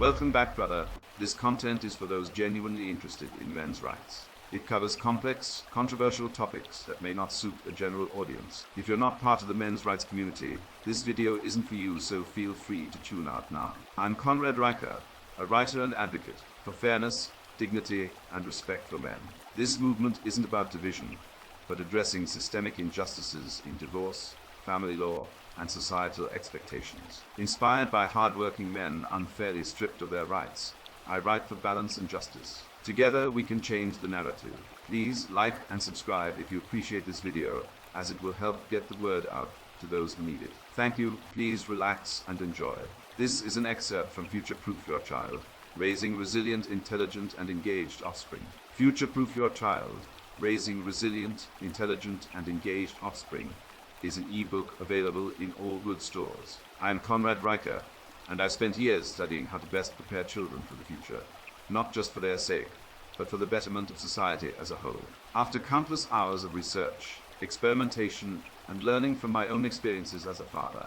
Welcome back, brother. This content is for those genuinely interested in men's rights. It covers complex, controversial topics that may not suit a general audience. If you're not part of the men's rights community, this video isn't for you, so feel free to tune out now. I'm Conrad Riker, a writer and advocate for fairness, dignity, and respect for men. This movement isn't about division, but addressing systemic injustices in divorce, family law, and societal expectations. Inspired by hard-working men unfairly stripped of their rights, I write for balance and justice. Together we can change the narrative. Please like and subscribe if you appreciate this video, as it will help get the word out to those who need it. Thank you. Please relax and enjoy. This is an excerpt from Future-Proof Your Child, Raising Resilient, Intelligent, and Engaged Offspring. Future-Proof Your Child, Raising Resilient, Intelligent, and Engaged Offspring is an ebook available in all good stores. I am Conrad Riker, and I've spent years studying how to best prepare children for the future, not just for their sake, but for the betterment of society as a whole. After countless hours of research, experimentation, and learning from my own experiences as a father,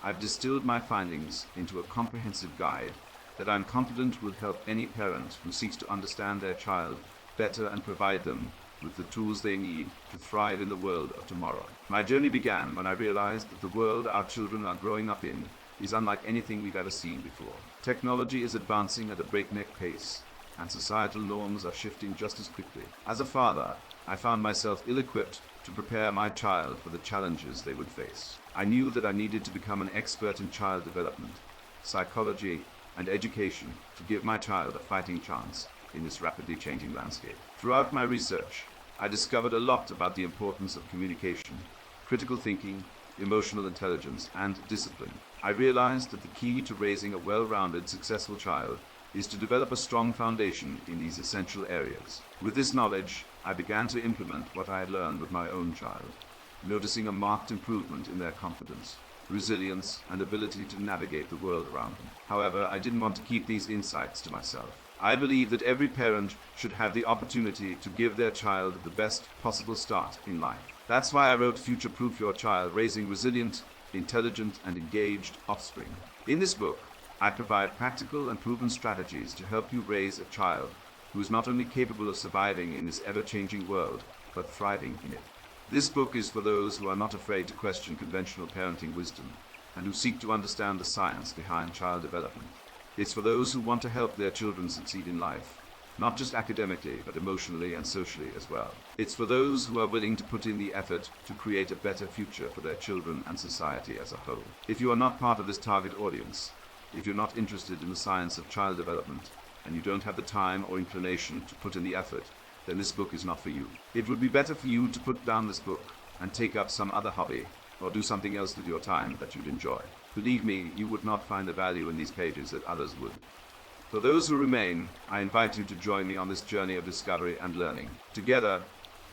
I've distilled my findings into a comprehensive guide that I'm confident will help any parent who seeks to understand their child better and provide them with the tools they need to thrive in the world of tomorrow. My journey began when I realized that the world our children are growing up in is unlike anything we've ever seen before. Technology is advancing at a breakneck pace, and societal norms are shifting just as quickly. As a father, I found myself ill-equipped to prepare my child for the challenges they would face. I knew that I needed to become an expert in child development, psychology, and education to give my child a fighting chance in this rapidly changing landscape. Throughout my research, I discovered a lot about the importance of communication, critical thinking, emotional intelligence, and discipline. I realized that the key to raising a well-rounded, successful child is to develop a strong foundation in these essential areas. With this knowledge, I began to implement what I had learned with my own child, noticing a marked improvement in their confidence, resilience, and ability to navigate the world around them. However, I didn't want to keep these insights to myself. I believe that every parent should have the opportunity to give their child the best possible start in life. That's why I wrote Future-Proof Your Child, Raising Resilient, Intelligent, and Engaged Offspring. In this book, I provide practical and proven strategies to help you raise a child who is not only capable of surviving in this ever-changing world, but thriving in it. This book is for those who are not afraid to question conventional parenting wisdom and who seek to understand the science behind child development. It's for those who want to help their children succeed in life, not just academically, but emotionally and socially as well. It's for those who are willing to put in the effort to create a better future for their children and society as a whole. If you are not part of this target audience, if you're not interested in the science of child development, and you don't have the time or inclination to put in the effort, then this book is not for you. It would be better for you to put down this book and take up some other hobby, or do something else with your time that you'd enjoy. Believe me, you would not find the value in these pages that others would. For those who remain, I invite you to join me on this journey of discovery and learning. Together,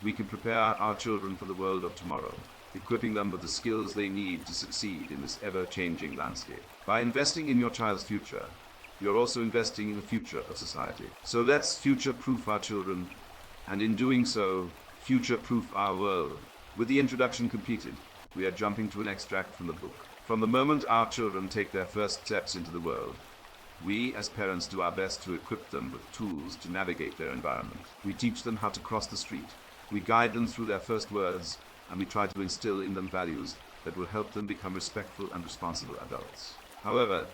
we can prepare our children for the world of tomorrow, equipping them with the skills they need to succeed in this ever-changing landscape. By investing in your child's future, you're also investing in the future of society. So let's future-proof our children, and in doing so, future-proof our world. With the introduction completed, we are jumping to an extract from the book. From the moment our children take their first steps into the world, we as parents do our best to equip them with tools to navigate their environment. We teach them how to cross the street. We guide them through their first words, and we try to instill in them values that will help them become respectful and responsible adults. However,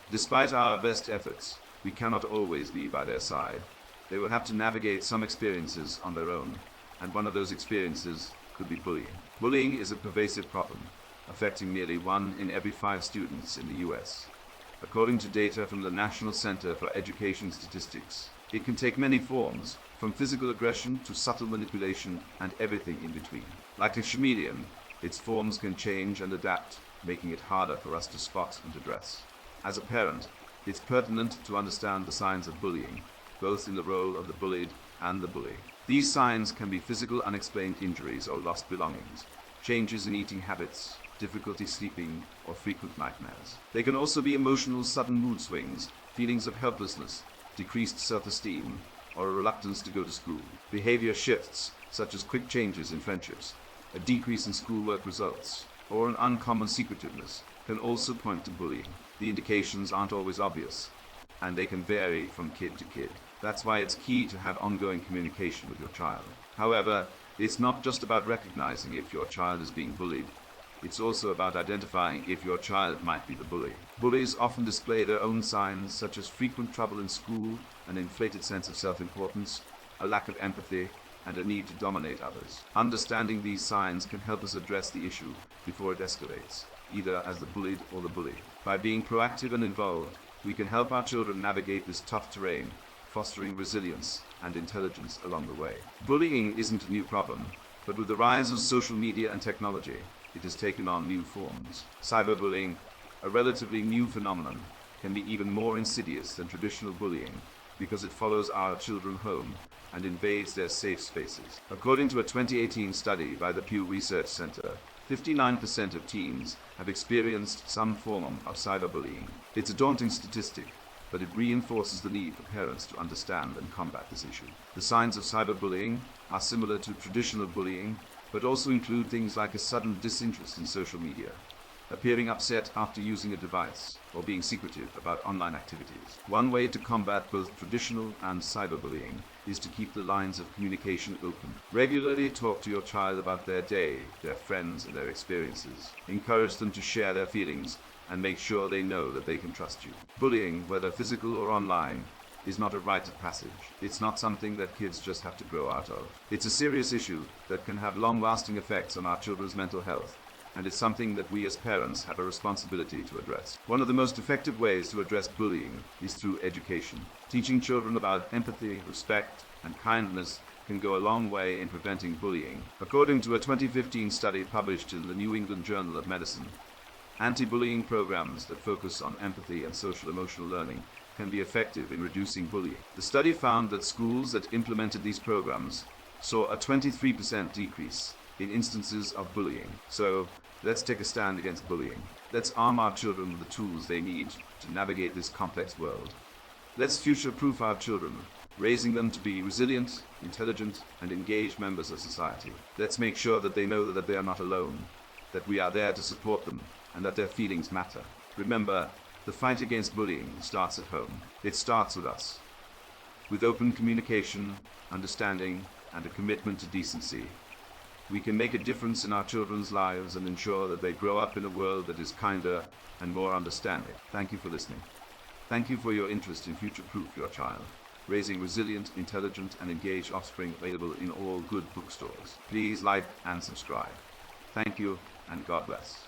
despite our best efforts, we cannot always be by their side. They will have to navigate some experiences on their own, and one of those experiences could be bullying. Bullying is a pervasive problem, affecting nearly 1 in every 5 students in the US. According to data from the National Center for Education Statistics, it can take many forms, from physical aggression to subtle manipulation and everything in between. Like a chameleon, its forms can change and adapt, making it harder for us to spot and address. As a parent, it's pertinent to understand the signs of bullying, both in the role of the bullied and the bully. These signs can be physical unexplained injuries or lost belongings, changes in eating habits, difficulty sleeping, or frequent nightmares. They can also be emotional sudden mood swings, feelings of helplessness, decreased self-esteem, or a reluctance to go to school. Behavior shifts, such as quick changes in friendships, a decrease in schoolwork results, or an uncommon secretiveness, can also point to bullying. The indications aren't always obvious, and they can vary from kid to kid. That's why it's key to have ongoing communication with your child. However, it's not just about recognizing if your child is being bullied. It's also about identifying if your child might be the bully. Bullies often display their own signs, such as frequent trouble in school, an inflated sense of self-importance, a lack of empathy, and a need to dominate others. Understanding these signs can help us address the issue before it escalates, either as the bullied or the bully. By being proactive and involved, we can help our children navigate this tough terrain, fostering resilience and intelligence along the way. Bullying isn't a new problem, but with the rise of social media and technology, it has taken on new forms. Cyberbullying, a relatively new phenomenon, can be even more insidious than traditional bullying because it follows our children home and invades their safe spaces. According to a 2018 study by the Pew Research Center, 59% of teens have experienced some form of cyberbullying. It's a daunting statistic, but it reinforces the need for parents to understand and combat this issue. The signs of cyberbullying are similar to traditional bullying, but also include things like a sudden disinterest in social media, appearing upset after using a device, or being secretive about online activities. One way to combat both traditional and cyberbullying is to keep the lines of communication open. Regularly talk to your child about their day, their friends, and their experiences. Encourage them to share their feelings and make sure they know that they can trust you. Bullying, whether physical or online, is not a rite of passage. It's not something that kids just have to grow out of. It's a serious issue that can have long-lasting effects on our children's mental health, and it's something that we as parents have a responsibility to address. One of the most effective ways to address bullying is through education. Teaching children about empathy, respect, and kindness can go a long way in preventing bullying. According to a 2015 study published in the New England Journal of Medicine, anti-bullying programs that focus on empathy and social-emotional learning can be effective in reducing bullying. The study found that schools that implemented these programs saw a 23% decrease in instances of bullying. So, let's take a stand against bullying. Let's arm our children with the tools they need to navigate this complex world. Let's future-proof our children, raising them to be resilient, intelligent, and engaged members of society. Let's make sure that they know that they are not alone, that we are there to support them, and that their feelings matter. Remember, the fight against bullying starts at home. It starts with us. With open communication, understanding, and a commitment to decency, we can make a difference in our children's lives and ensure that they grow up in a world that is kinder and more understanding. Thank you for listening. Thank you for your interest in future-proof your child, raising resilient, intelligent, and engaged offspring available in all good bookstores. Please like and subscribe. Thank you, and God bless.